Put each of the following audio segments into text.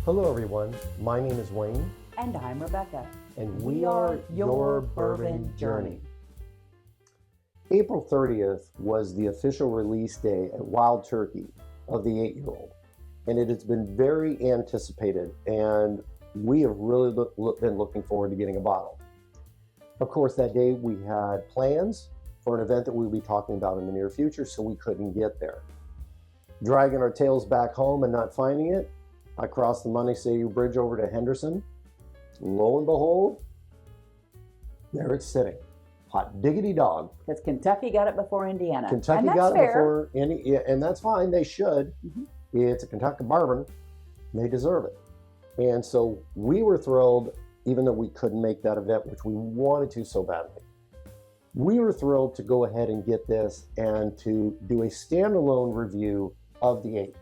Hello everyone, my name is Wayne. And I'm Rebecca. And we are Your Bourbon Journey. April 30th was the official release day at Wild Turkey of the 8-year-old. And it has been very anticipated, and we have really been looking forward to getting a bottle. Of course, that day we had plans for an event that we'll be talking about in the near future, so we couldn't get there. Dragging our tails back home and not finding it, I crossed the Monticello Bridge over to Henderson. Lo and behold, there it's sitting. Hot diggity dog. Because Kentucky got it before Indiana. Kentucky got it before Indiana, and that's fine. They should. Mm-hmm. It's a Kentucky bourbon. They deserve it. And so we were thrilled, even though we couldn't make that event, which we wanted to so badly. We were thrilled to go ahead and get this and to do a standalone review of the 8.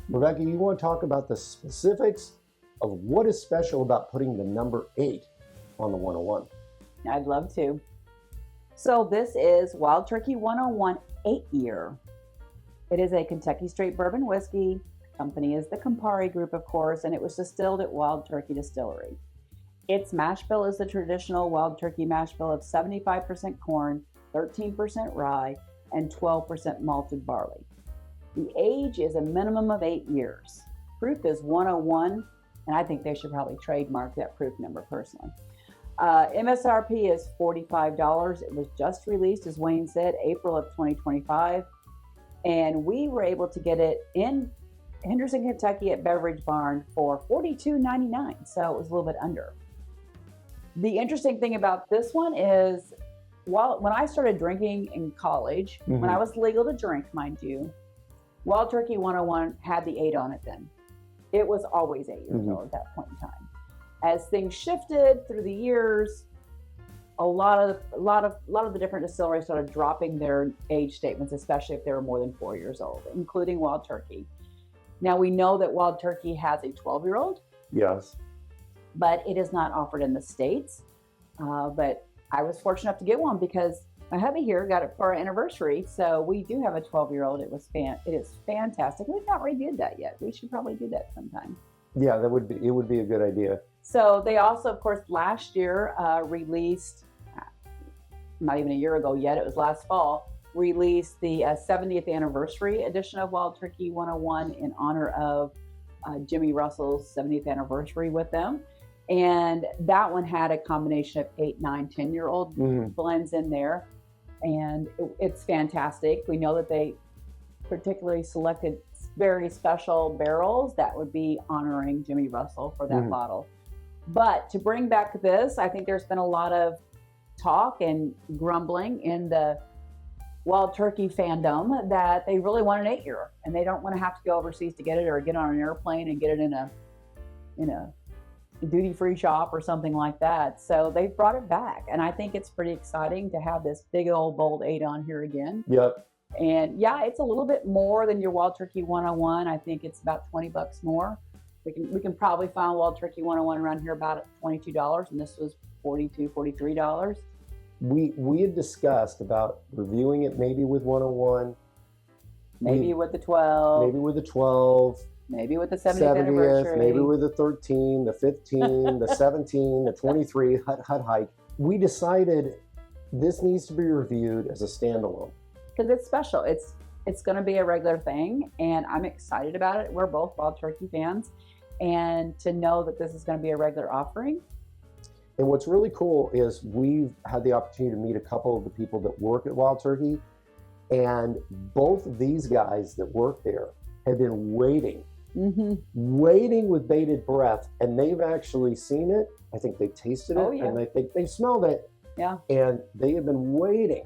Rebecca, you want to talk about the specifics of what is special about putting the number 8 on the 101? I'd love to. So this is Wild Turkey 101 8-year. It is a Kentucky straight bourbon whiskey. The company is the Campari Group, of course, and it was distilled at Wild Turkey Distillery. Its mash bill is the traditional Wild Turkey mash bill of 75% corn, 13% rye, and 12% malted barley. The age is a minimum of 8 years. Proof is 101, and I think they should probably trademark that proof number personally. MSRP is $45. It was just released, as Wayne said, April of 2025. And we were able to get it in Henderson, Kentucky at Beverage Barn for $42.99. So it was a little bit under. The interesting thing about this one is, when I started drinking in college, mm-hmm. when I was legal to drink, mind you, Wild Turkey 101 had the 8 on it then. It was always 8 years mm-hmm. old at that point in time. As things shifted through the years, a lot of the different distilleries started dropping their age statements, especially if they were more than 4 years old, including Wild Turkey. Now we know that Wild Turkey has a 12-year-old. Yes. But it is not offered in the States. But I was fortunate enough to get one because my hubby here got it for our anniversary. So we do have a 12-year-old. It is fantastic. We've not reviewed that yet. We should probably do that sometime. Yeah, it would be a good idea. So they also, of course, last year released, not even a year ago yet, it was last fall, released the 70th anniversary edition of Wild Turkey 101 in honor of Jimmy Russell's 70th anniversary with them. And that one had a combination of 8, 9, 10-year-old mm-hmm. blends in there. And it's fantastic. We know that they particularly selected very special barrels that would be honoring Jimmy Russell for that mm-hmm. bottle. But to bring back this, I think there's been a lot of talk and grumbling in the Wild Turkey fandom that they really want an 8-year, and they don't want to have to go overseas to get it or get on an airplane and get it in a duty-free shop or something like that. So they've brought it back, and I think it's pretty exciting to have this big old bold 8 on here again. Yep. And yeah, it's a little bit more than your Wild Turkey 101. I think it's about $20 more. We can probably find Wild Turkey 101 around here about at $22, and this was $42, $43. We had discussed about reviewing it maybe with 101. Maybe with the 12. Maybe with the 12. Maybe with the 70th anniversary. Maybe with the 13, the 15, the 17, the 23, hut hike. We decided this needs to be reviewed as a standalone. Because it's special. It's going to be a regular thing, and I'm excited about it. We're both Wild Turkey fans, and to know that this is going to be a regular offering. And what's really cool is we've had the opportunity to meet a couple of the people that work at Wild Turkey, and both of these guys that work there have been waiting with bated breath, and they've actually seen it. I think they tasted it, and I think they smelled it. Yeah. And they have been waiting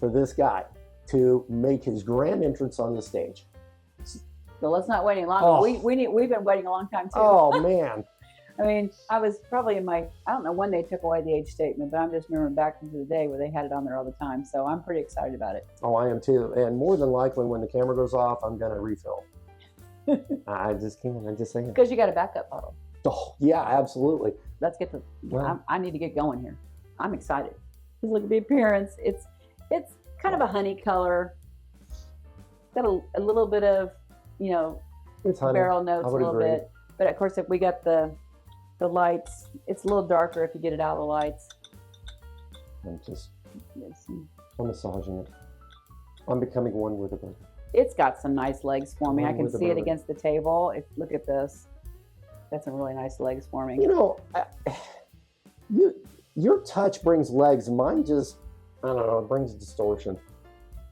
for this guy to make his grand entrance on the stage. So let's not wait any longer. We've been waiting a long time too. Oh man. I mean, I was probably I don't know when they took away the age statement, but I'm just remembering back into the day where they had it on there all the time. So I'm pretty excited about it. Oh, I am too. And more than likely when the camera goes off, I'm going to refill. I just can't. I'm just saying. Because you got a backup bottle. Oh, yeah, absolutely. Let's get I need to get going here. I'm excited. Just look at the appearance. It's kind of a honey color. Got a little bit of, it's honey. Barrel notes a little bit. But of course, if we got the lights, it's a little darker if you get it out of the lights. I'm massaging it. I'm becoming one with the bourbon. It's got some nice legs forming. I One can with the see it bourbon. against the table. Look at this. Got some really nice legs forming. You know, your touch brings legs. Mine just, I don't know, it brings distortion.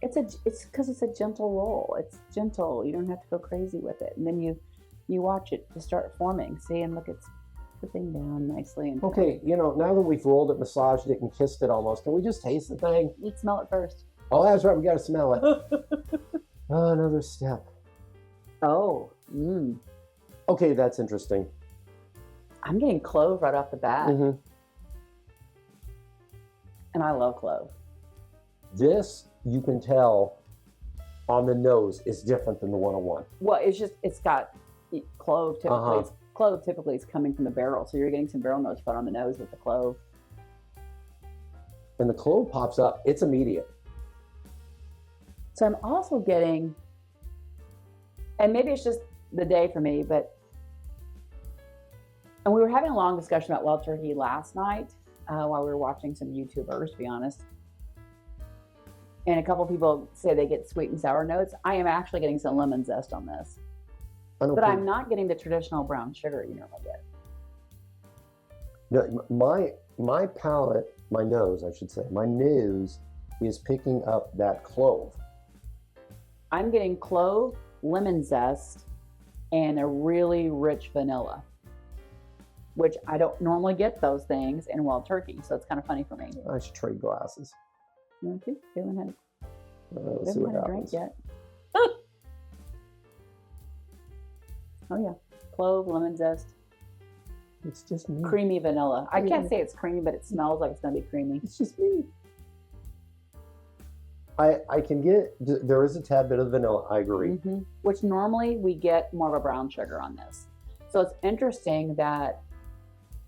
It's because it's a gentle roll. It's gentle. You don't have to go crazy with it. And then you watch it just start forming. See, and look, it's dripping down nicely. And Okay, you know, now that we've rolled it, massaged it, and kissed it almost, can we just taste the thing? you smell it first. Oh, that's right. We got to smell it. Another step. Oh, Okay, that's interesting. I'm getting clove right off the bat, Mm-hmm. and I love clove. This, you can tell on the nose, is different than the 101. Well, it's got clove typically. Uh-huh. Clove typically is coming from the barrel, so you're getting some barrel notes put on the nose with the clove. And the clove pops up. It's immediate. So I'm also getting, and maybe it's just the day for me, and we were having a long discussion about wild turkey last night while we were watching some YouTubers, to be honest. And a couple people say they get sweet and sour notes. I am actually getting some lemon zest on this. But I'm not getting the traditional brown sugar you normally get. No, my palate, my nose, I should say, my nose is picking up that clove. I'm getting clove, lemon zest, and a really rich vanilla, which I don't normally get those things in wild turkey. So it's kind of funny for me. I should trade glasses. You want to? We haven't Let's see what had a drink happens. yet. Oh yeah, clove, lemon zest, It's just me. creamy vanilla. I Yeah. can't say it's creamy, but it smells like it's gonna be creamy. It's just me. I can get, there is a tad bit of vanilla, I agree. Mhm. Which normally we get more of a brown sugar on this. So it's interesting that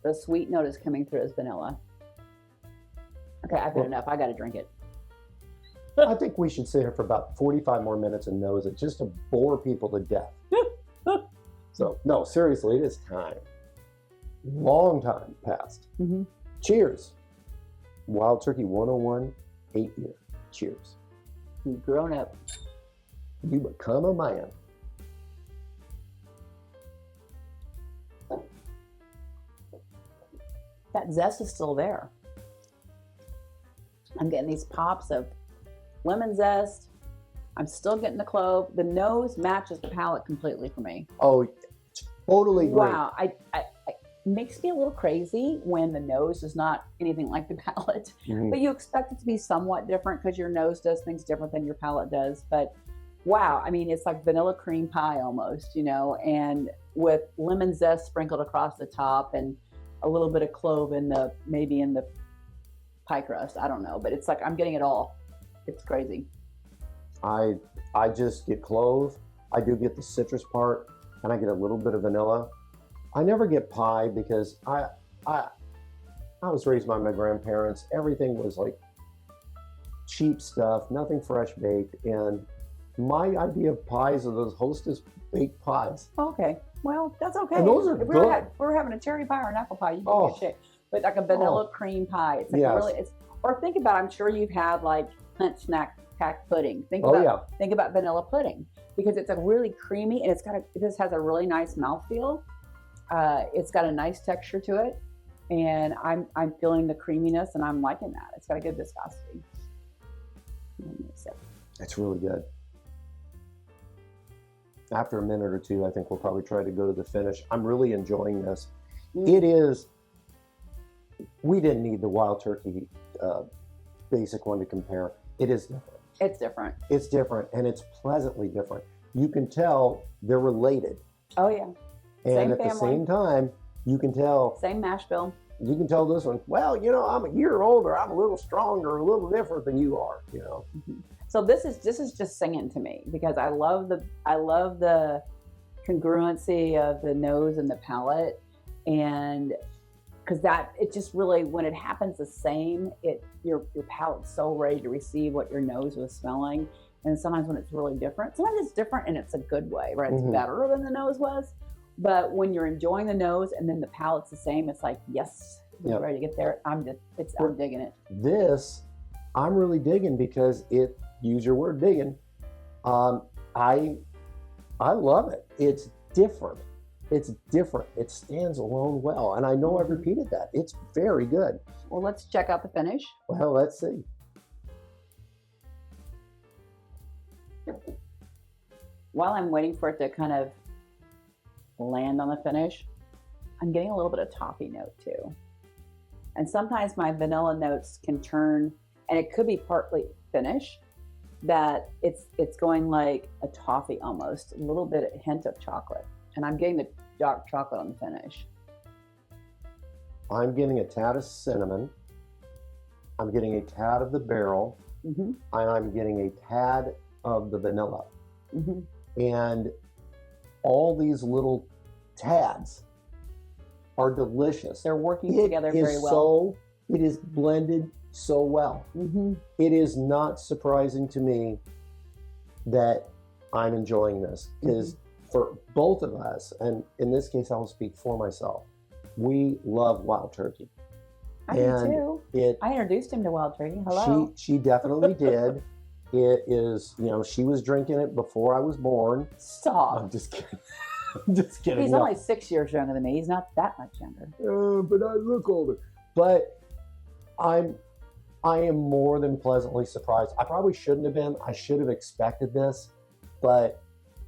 the sweet note is coming through as vanilla. Okay, I've had enough. I got to drink it. I think we should sit here for about 45 more minutes and nose it just to bore people to death. So, no, seriously, it is time. Long time passed. Mm-hmm. Cheers. Wild Turkey 101, 8-year. Cheers. You've grown up. You become a man. That zest is still there. I'm getting these pops of lemon zest. I'm still getting the clove. The nose matches the palate completely for me. Oh, totally agree. Wow. It makes me a little crazy when the nose is not anything like the palate. Mhm. But you expect it to be somewhat different because your nose does things different than your palate does. But wow, I mean, it's like vanilla cream pie almost, and with lemon zest sprinkled across the top and a little bit of clove maybe in the pie crust. I don't know, but it's like I'm getting it all. It's crazy. I just get clove. I do get the citrus part, and I get a little bit of vanilla. I never get pie because I was raised by my grandparents. Everything was like cheap stuff, nothing fresh baked, and my idea of pies are those Hostess baked pies. Okay. Well, that's okay. And those are if good. we're having a cherry pie or an apple pie, you can Oh. get shit. But like a vanilla cream pie. It's like Yes. or think about, I'm sure you've had like Hunt Snack Pack pudding. Think Oh, about vanilla pudding because it's a really creamy and it just has a really nice mouthfeel. It's got a nice texture to it, and I'm feeling the creaminess and I'm liking that. It's got a good viscosity. It's really good. After a minute or two, I think we'll probably try to go to the finish. I'm really enjoying this. It is, we didn't need the Wild Turkey basic one to compare. It is different. It's different. It's different, and it's pleasantly different. You can tell they're related. Oh yeah. And Same at the family. same time, you can tell Same mash bill. you can tell this one, well, I'm a year older, I'm a little stronger, a little different than you are, Mm-hmm. So this is just singing to me because I love the congruency of the nose and the palate, and because it just really, when it happens the same, your palate's so ready to receive what your nose was smelling. And sometimes when it's really different, sometimes it's different and it's a good way, right? It's Mhm. better than the nose was, But when you're enjoying the nose and then the palate's the same, it's like, yes, we're Yep. ready to get there. I'm digging it. This I'm really digging because it, use your word, digging. I love it. It's different. It's different. It stands alone well. And I know I've repeated that. It's very good. Well, let's check out the finish. Well, let's see. While I'm waiting for it to kind of land on the finish, I'm getting a little bit of toffee note too. And sometimes my vanilla notes can turn, and it could be partly finish, that it's going like a toffee almost, a little bit, a hint of chocolate. And I'm getting the dark chocolate on the finish. I'm getting a tad of cinnamon. I'm getting a tad of the barrel. Mm-hmm. And I'm getting a tad of the vanilla. Mm-hmm. And all these little tads are delicious. They're working together very well. It is blended so well. Mm-hmm. It is not surprising to me that I'm enjoying this because for both of us, and in this case, I'll speak for myself, we love Wild Turkey. I do too. I introduced him to Wild Turkey. Hello. She definitely did. It is, she was drinking it before I was born. Stop. I'm just kidding. I'm just kidding. He's only 6 years younger than me. He's not that much younger. But I look older. But I am more than pleasantly surprised. I probably shouldn't have been. I should have expected this, but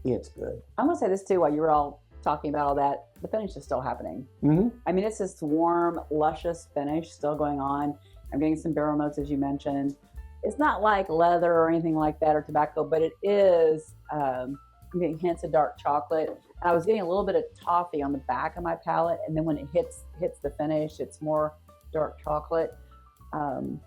it's good. I'm going to say this too while you were all talking about all that. The finish is still happening. Mm-hmm. I mean, it's this warm, luscious finish still going on. I'm getting some barrel notes, as you mentioned. It's not like leather or anything like that or tobacco, but it is. I'm getting hints of dark chocolate. And I was getting a little bit of toffee on the back of my palate, and then when it hits the finish, it's more dark chocolate. And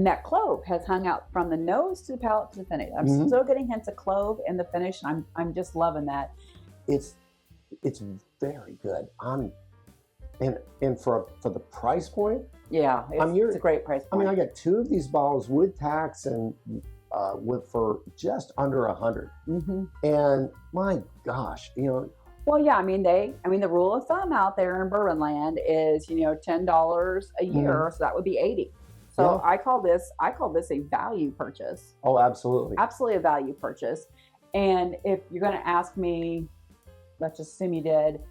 that clove has hung out from the nose to the palate to the finish. I'm still getting hints of clove in the finish, and I'm just loving that. It's very good. And for the price point, yeah, it's a great price point. I mean, I got 2 of these bottles with tax and for just under $100. Mm-hmm. And my gosh, Well, yeah, I mean the rule of thumb out there in bourbon land is $10 a year, so that would be $80. So yeah. I call this a value purchase. Oh, absolutely, absolutely a value purchase. And if you're going to ask me, let's just assume you did,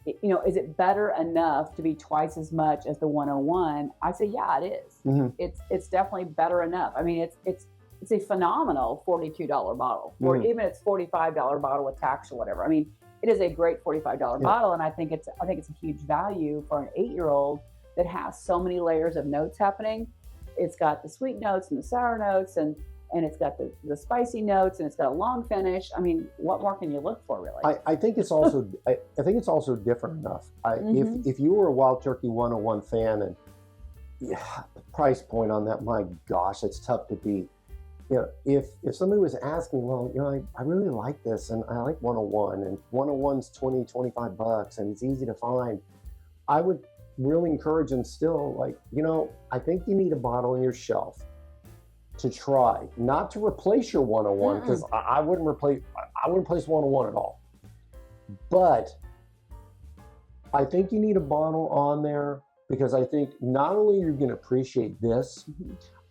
is it better enough to be twice as much as the 101? I say, yeah, it is. Mm-hmm. It's definitely better enough. I mean, it's a phenomenal $42 bottle, or even it's $45 bottle with tax or whatever. I mean, it is a great $45 bottle, and I think it's a huge value for an 8-year-old that has so many layers of notes happening. It's got the sweet notes and the sour notes, and it's got the spicy notes, and it's got a long finish. I mean, what more can you look for, really? I think it's also I think it's also different enough. If you were a Wild Turkey 101 fan, and the price point on that, my gosh, it's tough to beat. If somebody was asking, well, I really like this, and I like 101, and 101's $20-$25, and it's easy to find, I would really encourage them still, I think you need a bottle on your shelf to try, not to replace your 101, because I wouldn't replace 101 at all. But I think you need a bottle on there, because I think not only you're going to appreciate this,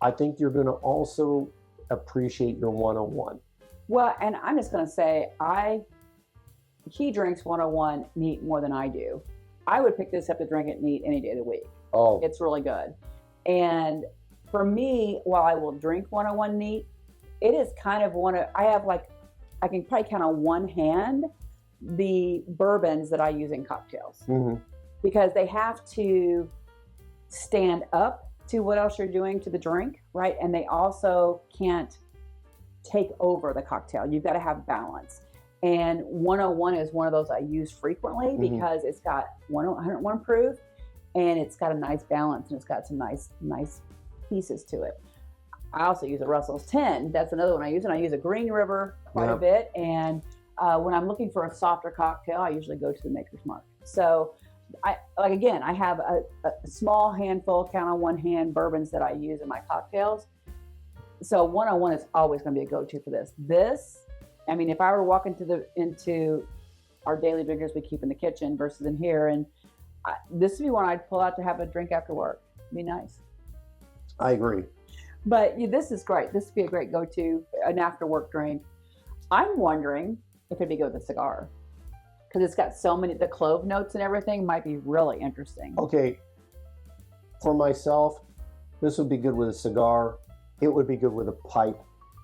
I think you're going to also appreciate your 101. Well, and I'm just going to say, he drinks 101 neat more than I do. I would pick this up to drink it neat any day of the week. Oh, it's really good. And for me, while I will drink 101 neat, it is kind of I can probably count on one hand the bourbons that I use in cocktails, because they have to stand up to what else you're doing to the drink, right? And they also can't take over the cocktail. You've got to have balance. And 101 is one of those I use frequently because it's got 101 proof, and it's got a nice balance, and it's got some nice pieces to it. I also use a Russell's 10. That's another one I use, and I use a Green River quite a bit. And when I'm looking for a softer cocktail, I usually go to the Maker's Mark. So I have a small handful, count on one hand, bourbons that I use in my cocktails. So 101 is always going to be a go-to for this. I mean, if I were to walk into our daily drinkers we keep in the kitchen versus in here. And this would be one I'd pull out to have a drink after work. It'd be nice. I agree. But this is great. This would be a great go-to, an after-work drink. I'm wondering if it'd be good with a cigar, because it's got so many, the clove notes and everything might be really interesting. Okay, for myself, this would be good with a cigar. It would be good with a pipe.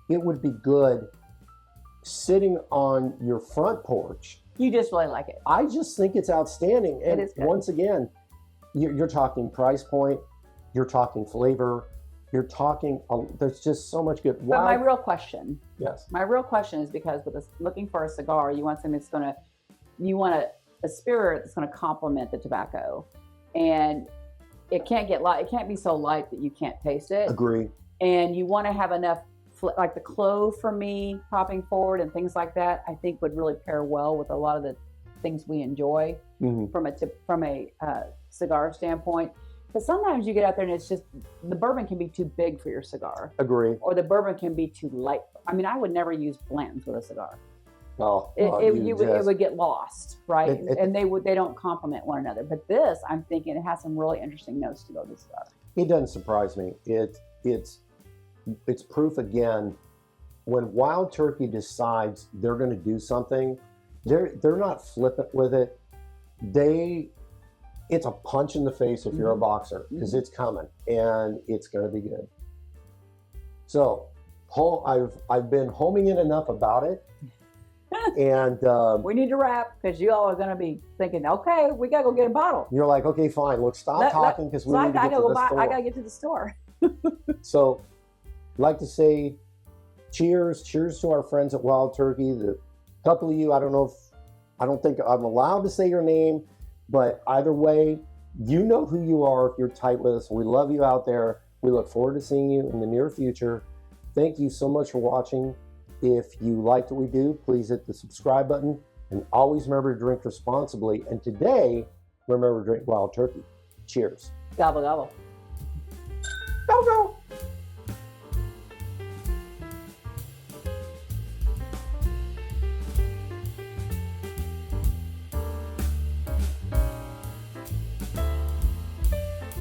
It would be good sitting on your front porch. You just really like it. I just think it's outstanding. And It is good. once again, you're talking price point, you're talking flavor, you're talking, there's just so much good. But my real question, Yes. my real question is, because with this, looking for a cigar, you want something that's going to, you want a spirit that's going to complement the tobacco. And it can't get light. It can't be so light that you can't taste it. Agree. And you want to have enough, like the clove for me, popping forward and things like that, I think would really pair well with a lot of the things we enjoy from a cigar standpoint. But sometimes you get out there and it's just, the bourbon can be too big for your cigar. Agree. Or the bourbon can be too light. I mean, I would never use blends with a cigar. Oh, It would get lost, right? And they don't complement one another. But this, I'm thinking it has some really interesting notes to go with the cigar. It doesn't surprise me. It's proof again, when Wild Turkey decides they're going to do something, they're not flippant with it. It's a punch in the face if you're a boxer, because it's coming and it's going to be good. So I've been homing in enough about it. And we need to wrap, because you all are going to be thinking, okay, we got to go get a bottle. you're like, okay, fine, look, stop talking, because we need to get to the store. I got to get to the store. So I'd like to say cheers to our friends at Wild Turkey. The couple of you, I don't think I'm allowed to say your name, but either way, you know who you are if you're tight with us. We love you out there. We look forward to seeing you in the near future. Thank you so much for watching. If you liked what we do, please hit the subscribe button, and always remember to drink responsibly. And today, remember to drink Wild Turkey. Cheers. Gobble, gobble.